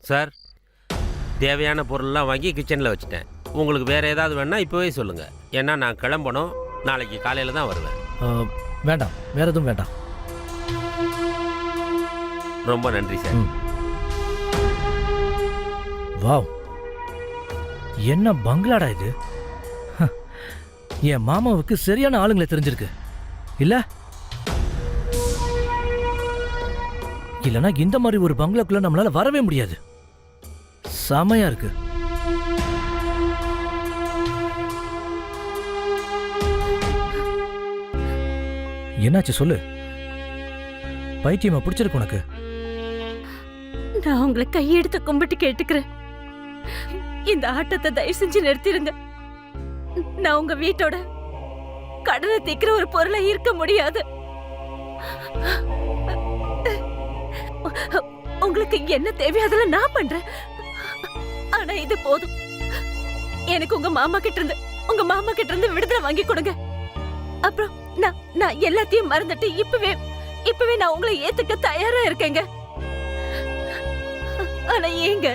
Sir, தேவையான பொருள்லாம் வாங்கி கிச்சனில் வச்சுட்டேன். உங்களுக்கு வேறு ஏதாவது வேணா இப்போவே சொல்லுங்கள். ஏன்னா நான் கிளம்பணும், நாளைக்கு காலையில் தான் வருவேன். வேண்டாம், வேற எதுவும் வேண்டாம். ரொம்ப நன்றி சார். வாவ், என்ன பங்களாடா இது! என் மாமாவுக்கு சரியான ஆளுங்களை தெரிஞ்சிருக்கு இல்ல? இல்லனா இந்த மாதிரி ஒரு பங்களாக்குள்ள நம்மளால வரவே முடியாது. செமையா இருக்கு. என்னாச்சு சொல்லு. பைத்தியமா பிடிச்சிருக்கு உனக்கு? நான் உங்களை கையெடுத்து கும்பிட்டு கேட்டுக்கிறேன், இந்த ஆட்டத்தை தயவு செஞ்சு நிறுத்திருங்க. நான் உங்க வீட்டோட கடனை தீக்கிற ஒரு பொருளை இருக்க முடியாது. உங்களுக்கு என்ன தேவையோ அதெல்லாம் நான் பண்றேன். ஆனா இது போதும். எனக்கு உங்க மாமா கிட்ட இருந்து விடுதலை வாங்கி கொடுங்க. அப்புறம் நான் எல்லாத்தையும் மறந்துட்டு இப்பவே நான் உங்களை ஏத்துக்க தயாரா இருக்கேங்க. ஆனா ஏங்க,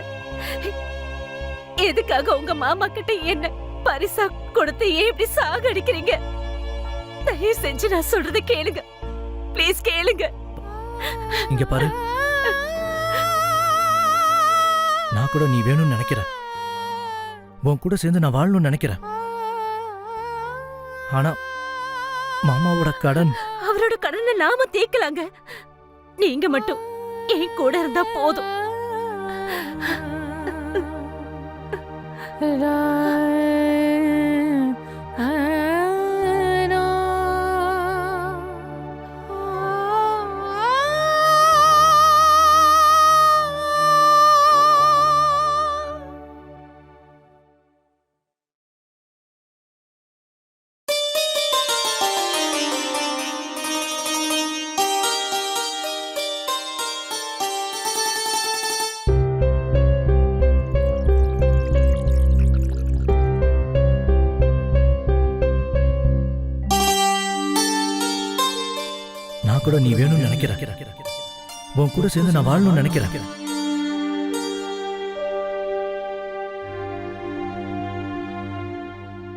எதுக்காக உங்க மாமா கிட்ட என்ன பரிசா கொடுத்து ஏன் இப்படி சாகடிக்கிறீங்க? தயவு செஞ்சு நான் சொல்றதை கேளுங்க, ப்ளீஸ் கேளுங்க. இங்க பாரு, நான் கூட நீ வேணும்னு நினைக்கிறேன். உன் கூட சேர்ந்து நான் வாழணும்னு நினைக்கிறேன். ஆனா மாமாவோட கடன், அவரோட கடனை நாம தீர்க்கலாங்க. நீங்க மட்டும் என் கூட இருந்தா போதும். நான் கூட நீ வேணும்னு நினைக்கிறேன். உன் கூட சேர்ந்து நான் வாழணும்னு நினைக்கிறேன்.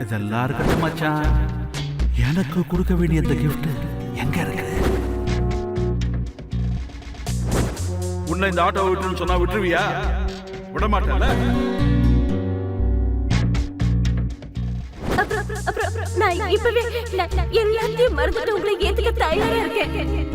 இதெல்லாம் இருக்கட்டும் மச்சான், எனக்கு கொடுக்க வேண்டிய இந்த கிஃப்ட் எங்க இருக்கு? உன்னை இந்த ஆட்டோ விட்டுன்னு சொன்னா விட்டுருவியா? விட மாட்டேன்ல. நான் இப்பவே எல்லாத்தையும் மறந்துட்டு உங்களை ஏத்துக்க தயாரா இருக்கேன்.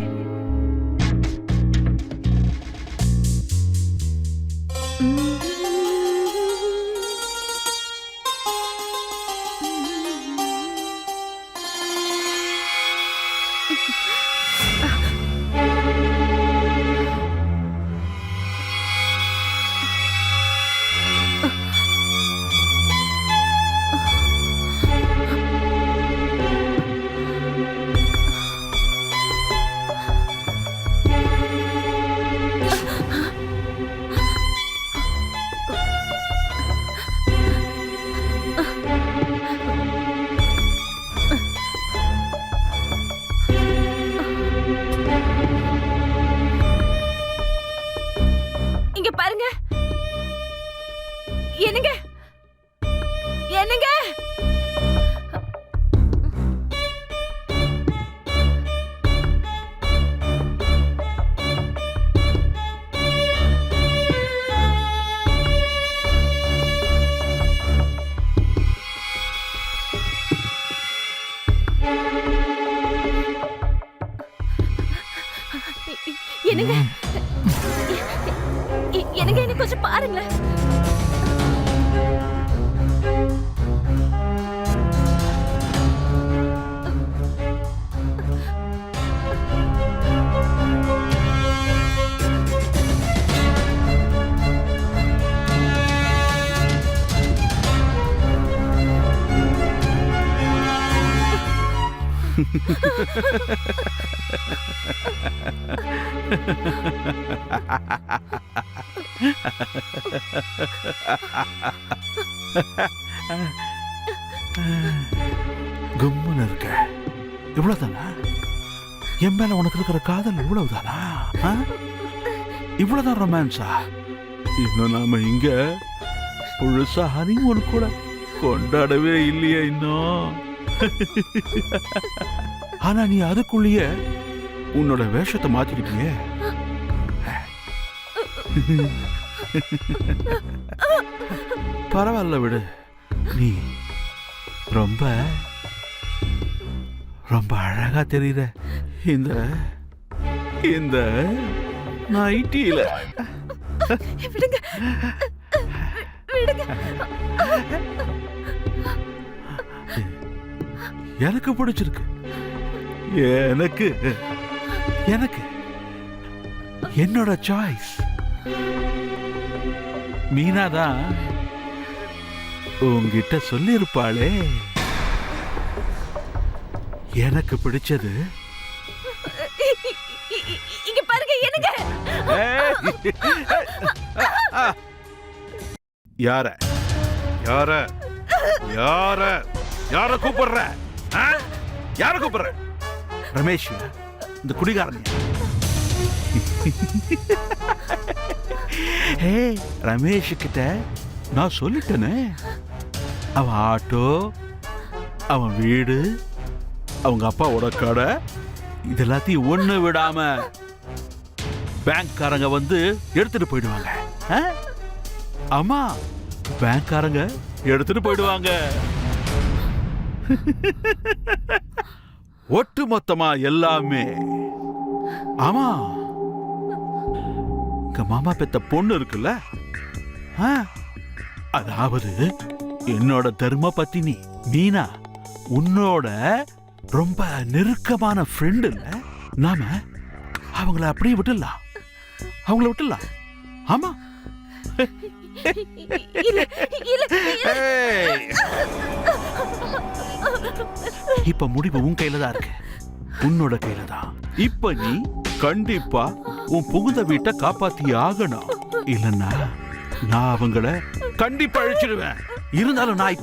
என்னங்க என்னங்க என்னங்க என்னங்க என்ன கொஞ்சம் பாருங்களேன். கும்முன்னு இருக்க, இவ்வளவுதானா? என் மேல உனக்கு இருக்கிற காதல் இவ்வளவுதானா? இவ்வளவுதான் ரொமான்ஸா? இன்னும் நாம இங்க முழுசா ஹனிமூன் கூட கொண்டாடவே இல்லையே இன்னும். ஆனா நீ அதுக்குள்ளேயே உன்னோட வேஷத்தை மாத்திக்கிட்டியே. பரவாயில்ல விடு. நீ ரொம்ப ரொம்ப அழகா தெரியுற இந்த இந்த நைட்டியில. விடுங்க விடுங்க. எனக்கு பிடிச்சிருக்கு. எனக்கு எனக்கு என்னோட சாய்ஸ். மீனா தான் உங்ககிட்ட சொல்லியிருப்பாளே எனக்கு பிடிச்சது. இங்க பாருங்க என்னங்க. யார யார யார யார கூப்பிடுற? யார கூப்பிடுற? ரமேஷ், இந்த குடிகாரன். ரமேஷ் கிட்ட நான் சொல்லிட்டேனே, அவன் ஆட்டோ, அவன் வீடு, அவங்க அப்பாவோட கடை இது எல்லாத்தையும் ஒண்ணு விடாம பேங்க்காரங்க வந்து எடுத்துட்டு போயிடுவாங்க. ஆமா, பேங்க்காரங்க எடுத்துட்டு போயிடுவாங்க. ஒட்டு மொத்தமா எல்லாமே. ஆமா, எங்க மாமா பெத்த பொண்ணு இருக்குல்ல, அதாவது என்னோட தர்ம பத்தினி மீனா, உன்னோட ரொம்ப நெருக்கமான ஃப்ரெண்ட் இல்ல. நாம அவங்கள அப்படியே விட்டுடலாம், அவங்கள விட்டுடலாம். ஆமா, இல்ல இல்ல. இப்ப முடிவு உன் கையில தான் இருக்கு, உன்னோட கையில தான். இப்ப நீ கண்டிப்பா உன் புகுந்த வீட்டை காப்பாத்தி ஆகணும். இல்லன்னா நான் அவங்கள கண்டிப்பா அழிச்சிடுவேன். இருந்தாலும் நான்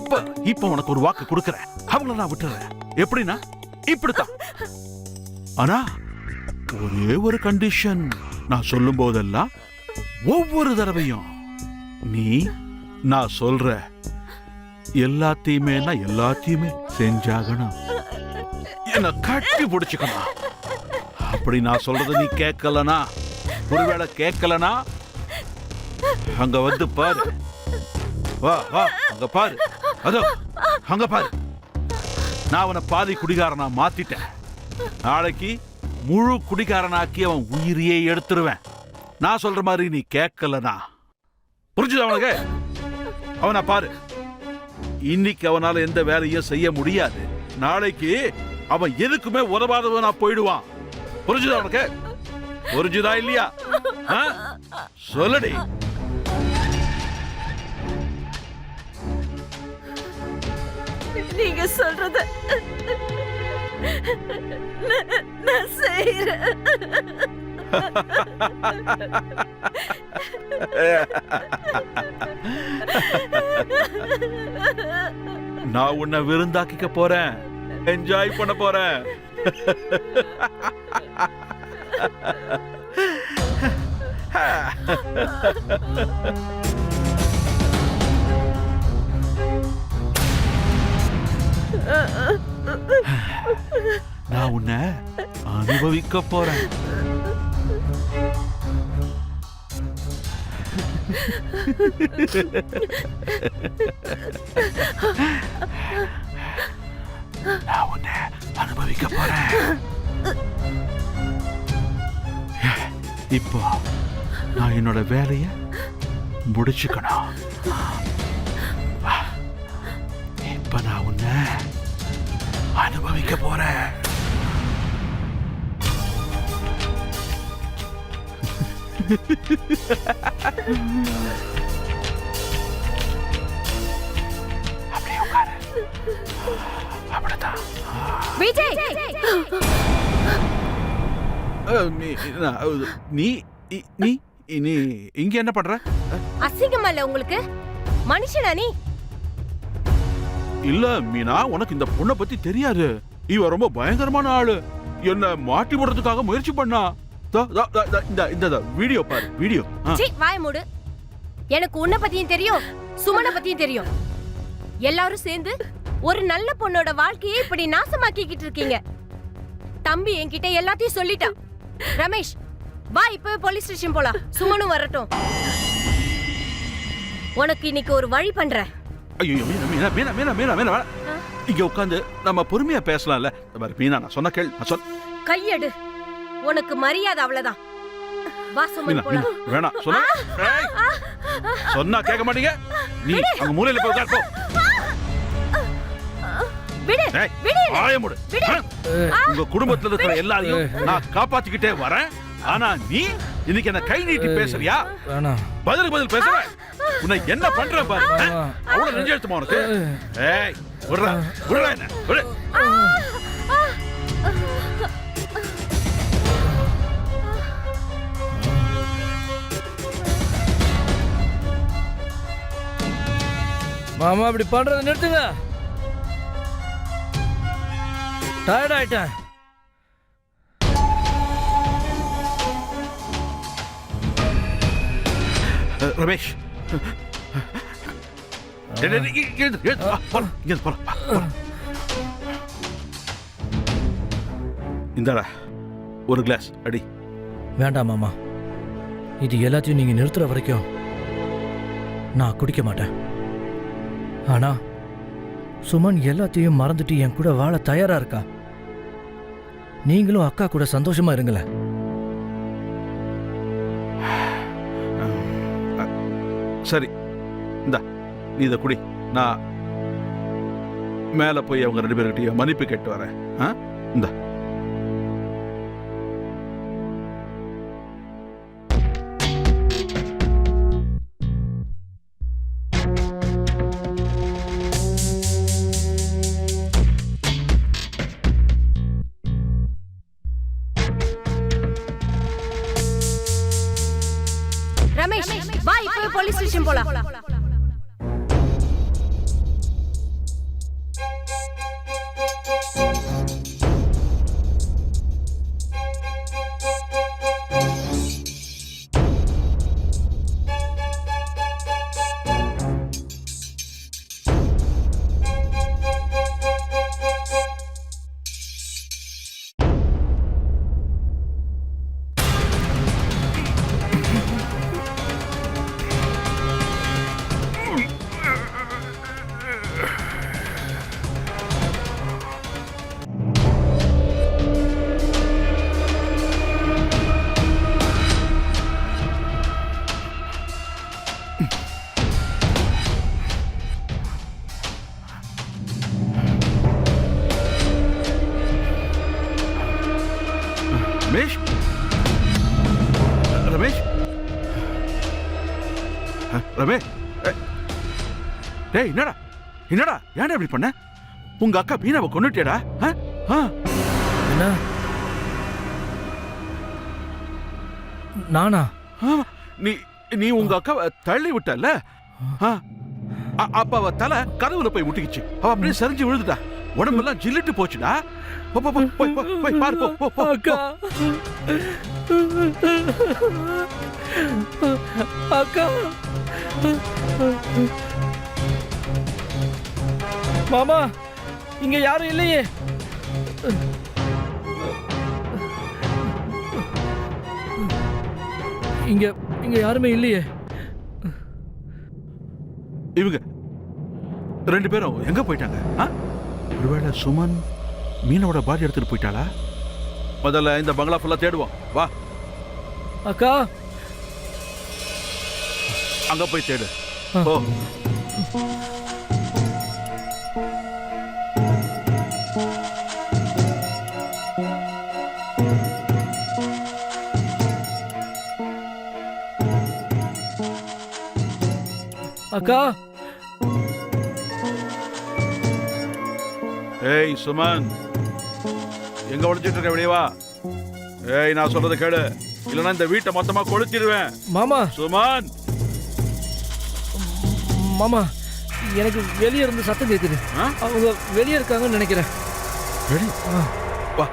இப்ப உனக்கு ஒரு வாக்கு கொடுக்கறேன், அவங்கள நான் விட்டுறேன். எப்படின்னா இப்படித்தான். ஆனா ஒரே ஒரு கண்டிஷன். நான் சொல்லும் போதெல்லாம் ஒவ்வொரு தடவையும் நீ நான் சொல்ற எல்லாத்தையுமே செஞ்சாகணும். என்ன கட்டி பிடிச்சுக்கணும். அப்படி நான் சொல்றத நீ கேட்கலனா, ஒருவேளை கேட்கலனா அங்க வந்து பாரு. வா வா, அங்க பாரு. அதோ அங்க பாரு. நான் அவனை பாதி குடிகாரனா மாத்திட்டேன். நாளைக்கு முழு குடிகாரனாக்கி அவன் உயிரையே எடுத்துருவேன். நான் சொல்ற மாதிரி நீ கேட்கலனா, புரிஞ்சுது அவனுக்கு? அவனை பாரு. இன்னைக்கு அவனால எந்த வேலையும் செய்ய முடியாது. நாளைக்கு அவன் எதுக்குமே உதவாதவனா போயிடுவான். புரிஞ்சுதா அவனுக்கு? புரிஞ்சுதா இல்லையா? சொல்லடி. நீங்க சொல்றத நான் செய்றேன். நான் உன்னை விருந்தாக்கிக்க போறேன், என்ஜாய் பண்ண போறேன். நான் உன்னை அனுபவிக்க போறேன். நான் உன்னை அனுபவிக்க போறேன். இப்போ நான் என்னோட வேலைய முடிச்சுக்கணும். இப்ப நான் உன்னை அனுபவிக்க போறேன். அப்படியே உட்காரு. அப்படிதான். விஜய், நீ நீ நீ இங்க என்ன பண்ற? அசிங்கமா இல்ல உங்களுக்கு? மனுஷனா நீ? இல்ல மீனா, உனக்கு இந்த பொண்ணை பத்தி தெரியாது. இவ ரொம்ப பயங்கரமான ஆளு. என்ன மாட்டி போடுறதுக்காக முயற்சி பண்ணா. இந்த வீடியோ பாரு, வீடியோ. சீ, வாய் மூடு. எனக்கு உன்னை பத்தியும் தெரியும், சுமனை பத்தியும் தெரியும். எல்லாரும் சேர்ந்து ஒரு நல்ல பொண்ணோட வாழ்க்கையை இப்படி நாசமாக்கிக்கிட்டு இருக்கீங்க. தம்பி என்கிட்ட எல்லாத்தையும் சொல்லிட்டான். ரமேஷ், வா இப்பவே போலீஸ் ஸ்டேஷன் போலாம். சுமனும் வரட்டும். உனக்கு இன்னைக்கு ஒரு வழி பண்றேன். ஐயோ மீனா மீனா மீனா மீனா மீனா இங்க உட்காந்து நம்ம பொறுமையா பேசலாம்ல. மீனா நான் சொன்ன கேள். கையெடு. உனக்கு மரியாதை அவ்வளவுதான். வா சுமன் மீனா போலாம். வேணாம் சொன்னா சொன்னா கேட்க மாட்டீங்க. நீ அங்க மூலையில போய் உட்கார் போ. விடு. விடு. ஆய மூடு. உங்க குடும்பத்துல இருக்கிற எல்லாரையும் நான் காப்பாத்திக்கிட்டே வரேன். ஆனா நீ இன்னைக்கு என்ன கை நீட்டி பேசுறியா? பதில் பேசுற. உன்னை என்ன பண்ற பாரு. அவ்வளவு நெஞ்செழுத்துமா உனக்கு? ஏய் விடுறா விடுறா என்ன விடு. மாமா அப்படி பண்றத நிறுத்துங்க. டயர்ட் ஆயிட்டேன். ரமேஷ் இந்தாடா ஒரு கிளாஸ் அடி. வேண்டாம் மாமா, இது எல்லாத்தையும் நீங்க நிறுத்துற வரைக்கும் நான் குடிக்க மாட்டேன். ஆனா சுமன் எல்லாத்தையும் மறந்துட்டு என் கூட வாழ தயாரா இருக்கா. நீங்களும் அக்கா கூட சந்தோஷமா இருங்களேன். சரி இந்தா நீ இதை குடி. நான் மேல போய் அவங்க 2 பேர்கிட்டயும் மன்னிப்பு கேட்டு வரேன். இந்தா. ரமேஷ், வா இப்பவே போலீஸ் ஸ்டேஷன் போலாம். ரமேஷ் ரமேஷ் ரமேஷ் டேய் என்னடா என்னடா ஏன்டா இப்படி பண்ண? உங்க அக்கா மீனாவை கொன்னுட்டியடா? என்ன நானா? நீ நீ உங்க அக்காவை தள்ளி விட்டல. அப்ப அவ தலை கதவுல போய் முட்டிக்கிச்சு. அவ அப்படியே சரிஞ்சு விழுந்துட்டா. உடம்பெல்லாம் ஜில்லிட்டு போச்சுடா. போய் பாரு போ. அக்கா அக்கா மாமா இங்க யாரும் இல்லையே. இங்க இங்க யாருமே இல்லையே. இவங்க 2 பேரும் எங்க போயிட்டாங்க? ஒருவேளை சுமன் மீனோட பாடி எடுத்துட்டு போயிட்டாளா? முதல்ல இந்த பங்களா ஃபுல்லா தேடுவோம். வா அக்கா, அங்க போய் தேடு. ஓ அக்கா. ஏய் சுமன், எங்க ஒளிஞ்சிட்டு இருக்க? வெளியே வா. ஏய் நான் சொல்றதை கேளு, இல்லைன்னா இந்த வீட்டை மொத்தமா கொளுத்திடுவேன். மாமா சுமன். மாமா எனக்கு வெளியே இருந்து சத்தம் கேட்குது. அவங்க வெளியே இருக்காங்கன்னு நினைக்கிறேன். வா